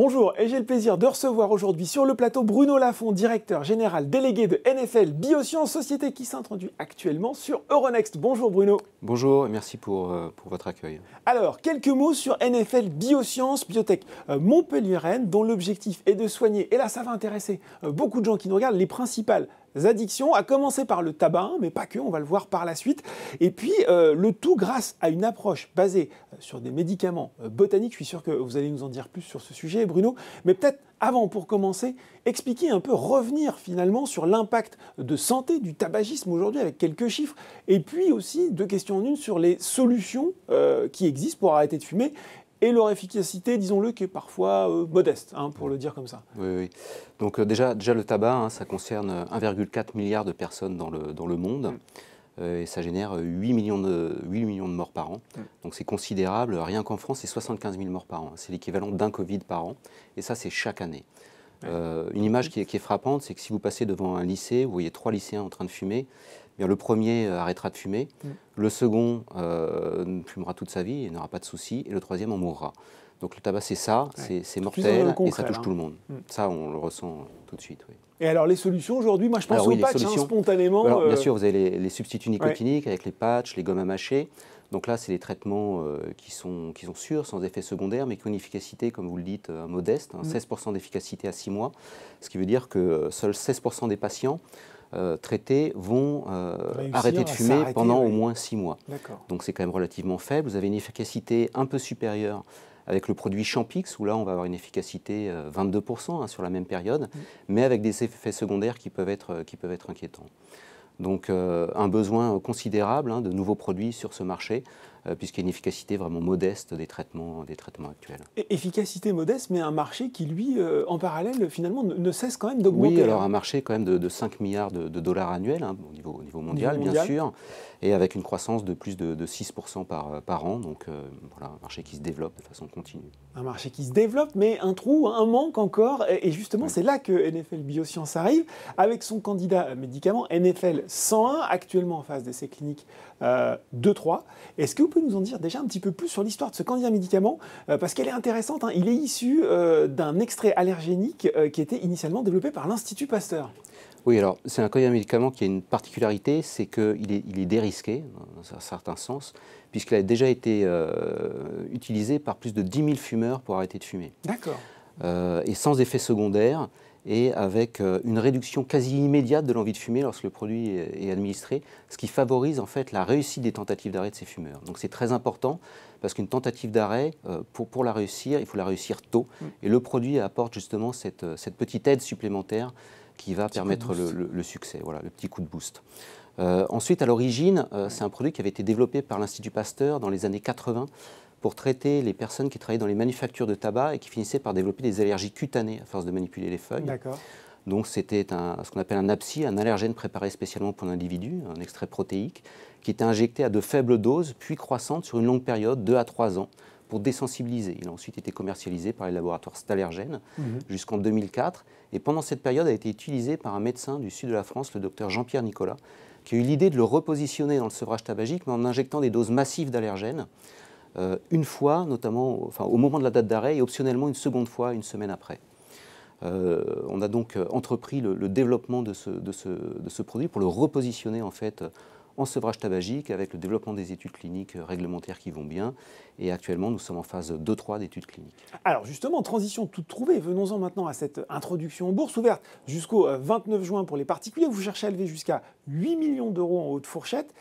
Bonjour, et j'ai le plaisir de recevoir aujourd'hui sur le plateau Bruno Lafont, directeur général délégué de NFL Biosciences, société qui s'introduit actuellement sur Euronext. Bonjour Bruno. Bonjour et merci pour votre accueil. Alors, quelques mots sur NFL Biosciences, biotech montpelliéraine, dont l'objectif est de soigner, et là ça va intéresser beaucoup de gens qui nous regardent, les principales addictions, à commencer par le tabac, mais pas que, on va le voir par la suite. Et puis, le tout grâce à une approche basée sur des médicaments botaniques. Je suis sûr que vous allez nous en dire plus sur ce sujet, Bruno. Mais peut-être, avant, pour commencer, expliquer un peu, revenir finalement sur l'impact de santé du tabagisme aujourd'hui avec quelques chiffres. Et puis aussi, deux questions en une sur les solutions qui existent pour arrêter de fumer. Et leur efficacité, disons-le, qui est parfois modeste, pour le dire comme ça. Oui, oui. Donc déjà le tabac, ça concerne 1,4 milliard de personnes dans le monde. Et ça génère 8 millions de morts par an. Donc c'est considérable. Rien qu'en France, c'est 75 000 morts par an. C'est l'équivalent d'un Covid par an. Et ça, c'est chaque année. Une image qui est frappante, c'est que si vous passez devant un lycée, vous voyez 3 lycéens en train de fumer. Bien, le premier arrêtera de fumer, le second fumera toute sa vie et n'aura pas de soucis, et le troisième en mourra. Donc le tabac, c'est ça, c'est mortel et ça touche tout le monde. Ça, on le ressent tout de suite. Oui. Et alors les solutions aujourd'hui, moi je pense aux patchs spontanément. Alors, bien sûr, vous avez les substituts nicotiniques avec les patchs, les gommes à mâcher. Donc là, c'est des traitements qui sont sûrs, sans effet secondaire, mais qui ont une efficacité, comme vous le dites, modeste, 16% d'efficacité à 6 mois. Ce qui veut dire que seuls 16% des patients traités vont arrêter de fumer pendant au moins 6 mois. Donc c'est quand même relativement faible. Vous avez une efficacité un peu supérieure avec le produit Champix, où là on va avoir une efficacité 22% sur la même période, mais avec des effets secondaires qui peuvent être inquiétants. Donc un besoin considérable de nouveaux produits sur ce marché, puisqu'il y a une efficacité vraiment modeste des traitements actuels. Et efficacité modeste, mais un marché qui, lui, en parallèle, finalement, ne cesse quand même d'augmenter. Oui, alors un marché quand même de 5 milliards de dollars annuels, au niveau mondial, bien sûr, et avec une croissance de plus de 6% par an. Donc voilà, un marché qui se développe de façon continue. Un marché qui se développe, mais un trou, un manque encore. Et justement, c'est là que NFL Biosciences arrive, avec son candidat médicament NFL 101, actuellement en phase d'essai clinique 2-3. Est-ce que vous pouvez nous en dire déjà un petit peu plus sur l'histoire de ce candidat médicament, parce qu'elle est intéressante. Il est issu d'un extrait allergénique qui était initialement développé par l'Institut Pasteur. Oui, alors c'est un candidat médicament qui a une particularité, c'est qu'il est dérisqué, dans un certain sens, puisqu'il a déjà été utilisé par plus de 10 000 fumeurs pour arrêter de fumer. D'accord. Et sans effet secondaire, et avec une réduction quasi immédiate de l'envie de fumer lorsque le produit est administré, ce qui favorise en fait la réussite des tentatives d'arrêt de ces fumeurs. Donc c'est très important, parce qu'une tentative d'arrêt, pour la réussir, il faut la réussir tôt, et le produit apporte justement cette petite aide supplémentaire qui va permettre le succès, voilà, le petit coup de boost. Ensuite, à l'origine, c'est un produit qui avait été développé par l'Institut Pasteur dans les années 80 pour traiter les personnes qui travaillaient dans les manufactures de tabac et qui finissaient par développer des allergies cutanées à force de manipuler les feuilles. Donc c'était ce qu'on appelle un APSI, un allergène préparé spécialement pour l'individu, un extrait protéique, qui était injecté à de faibles doses, puis croissantes sur une longue période, 2 à 3 ans, pour désensibiliser. Il a ensuite été commercialisé par les laboratoires Stalergen jusqu'en 2004. Et pendant cette période, a été utilisé par un médecin du sud de la France, le docteur Jean-Pierre Nicolas, qui a eu l'idée de le repositionner dans le sevrage tabagique, mais en injectant des doses massives d'allergènes, une fois, notamment au moment de la date d'arrêt, et optionnellement une seconde fois, une semaine après. On a donc entrepris le développement de ce produit pour le repositionner en fait en sevrage tabagique, avec le développement des études cliniques réglementaires qui vont bien. Et actuellement, nous sommes en phase 2-3 d'études cliniques. Alors justement, transition toute trouvée, venons-en maintenant à cette introduction en bourse ouverte jusqu'au 29 juin pour les particuliers. Vous cherchez à lever jusqu'à 8 millions d'euros en haute fourchette.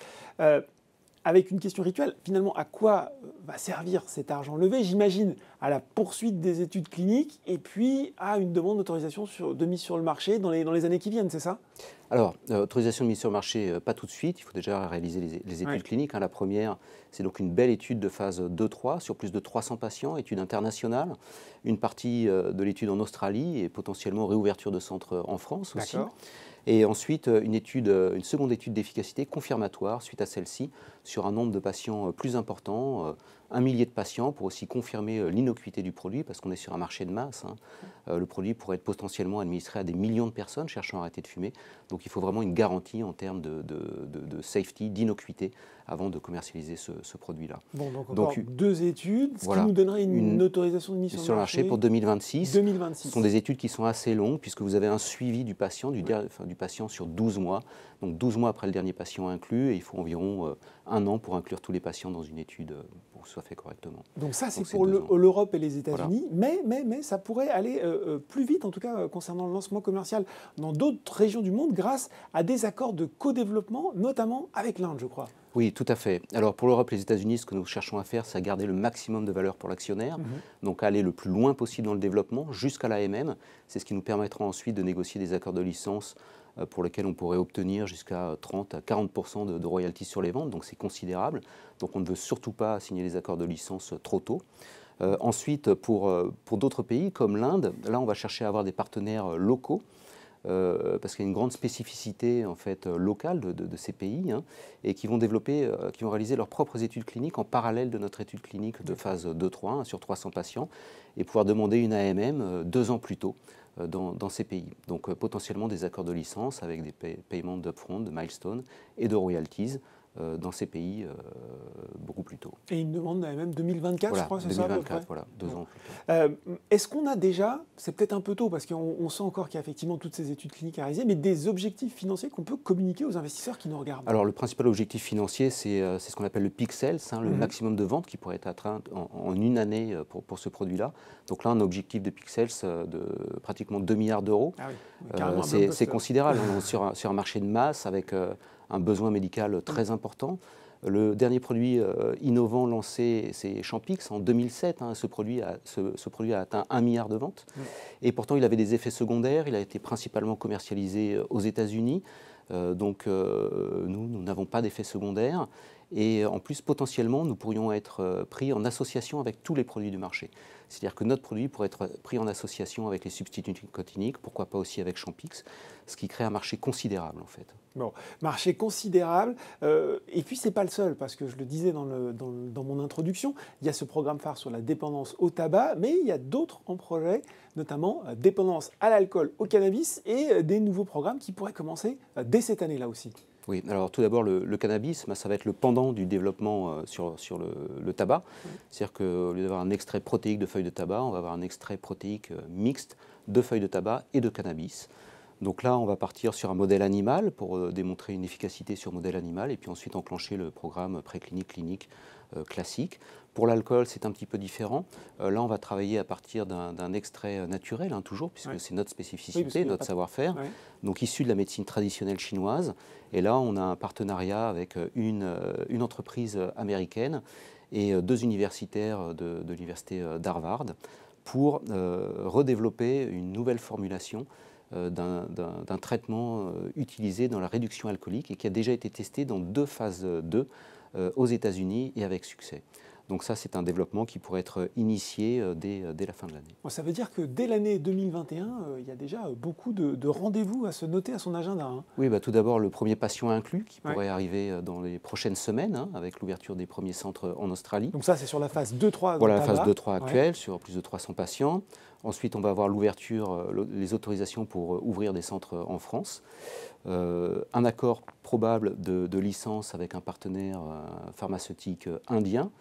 Avec une question rituelle, finalement, à quoi va servir cet argent levé? J'imagine à la poursuite des études cliniques et puis à une demande d'autorisation de mise sur le marché dans les années qui viennent, c'est ça? Alors, autorisation de mise sur le marché, pas tout de suite. Il faut déjà réaliser les études cliniques. La première, c'est donc une belle étude de phase 2-3 sur plus de 300 patients, étude internationale. Une partie de l'étude en Australie et potentiellement réouverture de centres en France aussi. Et ensuite, une seconde étude d'efficacité confirmatoire suite à celle-ci sur un nombre de patients plus important, 1 millier de patients pour aussi confirmer l'innocuité du produit, parce qu'on est sur un marché de masse. Le produit pourrait être potentiellement administré à des millions de personnes cherchant à arrêter de fumer. Donc il faut vraiment une garantie en termes de safety, d'innocuité, avant de commercialiser ce produit-là. Bon, donc encore 2 études, ce qui nous donnerait une autorisation de mise sur le marché pour 2026. 2026. Ce sont des études qui sont assez longues, puisque vous avez un suivi du patient, du patient sur 12 mois. Donc 12 mois après le dernier patient inclus, et il faut environ 1 an pour inclure tous les patients dans une étude pour que ce soit fait correctement. Donc ça, c'est pour l'Europe et les États-Unis, voilà. mais ça pourrait aller plus vite, en tout cas concernant le lancement commercial dans d'autres régions du monde, grâce à des accords de co-développement, notamment avec l'Inde, je crois. Oui, tout à fait. Alors pour l'Europe et les États-Unis, ce que nous cherchons à faire, c'est à garder le maximum de valeur pour l'actionnaire, donc aller le plus loin possible dans le développement, jusqu'à l'AMM. C'est ce qui nous permettra ensuite de négocier des accords de licence pour lesquels on pourrait obtenir jusqu'à 30 à 40% de royalties sur les ventes, donc c'est considérable. Donc on ne veut surtout pas signer les accords de licence trop tôt. Ensuite, pour d'autres pays comme l'Inde, là on va chercher à avoir des partenaires locaux, parce qu'il y a une grande spécificité en fait, locale de ces pays, et qui vont réaliser leurs propres études cliniques en parallèle de notre étude clinique de phase 2-3 sur 300 patients, et pouvoir demander une AMM 2 ans plus tôt dans ces pays. Donc potentiellement des accords de licence avec des paiements d'upfront, de milestones et de royalties dans ces pays beaucoup plus tôt. Et une demande même 2024, voilà, je crois, c'est 2024, ça voilà, 2 ans plus tôt. Est-ce qu'on a déjà, c'est peut-être un peu tôt, parce qu'on sent encore qu'il y a effectivement toutes ces études cliniques à réaliser, mais des objectifs financiers qu'on peut communiquer aux investisseurs qui nous regardent? Alors le principal objectif financier, c'est ce qu'on appelle le peak sales, le maximum de ventes qui pourrait être atteint en 1 année pour ce produit-là. Donc là, un objectif de peak sales de pratiquement 2 milliards d'euros. Ah oui, c'est considérable. On est sur un marché de masse avec un besoin médical très important. Le dernier produit innovant lancé, c'est Champix en 2007. Ce produit a atteint 1 milliard de ventes. Et pourtant, il avait des effets secondaires. Il a été principalement commercialisé aux États-Unis. Donc, nous n'avons pas d'effets secondaires. Et en plus, potentiellement, nous pourrions être pris en association avec tous les produits du marché. C'est-à-dire que notre produit pourrait être pris en association avec les substituts nicotiniques, pourquoi pas aussi avec Champix, ce qui crée un marché considérable en fait. Bon, marché considérable. Et puis, ce n'est pas le seul, parce que je le disais dans mon introduction, il y a ce programme phare sur la dépendance au tabac, mais il y a d'autres en projet, notamment dépendance à l'alcool, au cannabis, et des nouveaux programmes qui pourraient commencer dès cette année-là aussi. Oui, alors tout d'abord, le cannabis, ça va être le pendant du développement sur le tabac. C'est-à-dire qu'au lieu d'avoir un extrait protéique de feuilles de tabac, on va avoir un extrait protéique mixte de feuilles de tabac et de cannabis. Donc là, on va partir sur un modèle animal pour démontrer une efficacité sur modèle animal et puis ensuite enclencher le programme préclinique, clinique classique. Pour l'alcool, c'est un petit peu différent. Là, on va travailler à partir d'un extrait naturel, toujours, puisque c'est notre spécificité, notre savoir-faire, donc issu de la médecine traditionnelle chinoise. Et là, on a un partenariat avec une entreprise américaine et 2 universitaires de l'université d'Harvard pour redévelopper une nouvelle formulation d'un traitement utilisé dans la réduction alcoolique et qui a déjà été testé dans 2 phases 2 aux États-Unis et avec succès. Donc ça, c'est un développement qui pourrait être initié dès la fin de l'année. Bon, ça veut dire que dès l'année 2021, il y a déjà beaucoup de rendez-vous à se noter à son agenda. Oui, tout d'abord le premier patient inclus qui pourrait arriver dans les prochaines semaines avec l'ouverture des premiers centres en Australie. Donc ça, c'est sur la phase 2-3. Voilà la phase 2-3 actuelle, sur plus de 300 patients. Ensuite, on va avoir l'ouverture, les autorisations pour ouvrir des centres en France. Un accord probable de licence avec un partenaire pharmaceutique indien.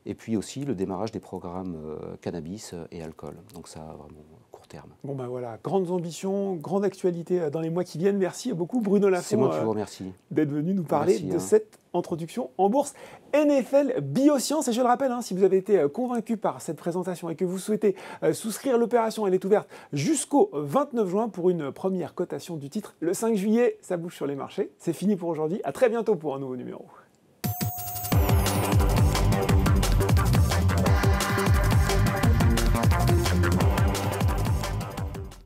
Et puis aussi le démarrage des programmes cannabis et alcool. Donc ça, vraiment, court terme. Bon voilà, grandes ambitions, grande actualité dans les mois qui viennent. Merci beaucoup Bruno Lafont. C'est moi qui vous remercie. D'être venu nous parler de cette introduction en bourse NFL Biosciences. Et je le rappelle, si vous avez été convaincu par cette présentation et que vous souhaitez souscrire l'opération, elle est ouverte jusqu'au 29 juin pour une première cotation du titre. Le 5 juillet, ça bouge sur les marchés. C'est fini pour aujourd'hui. À très bientôt pour un nouveau numéro.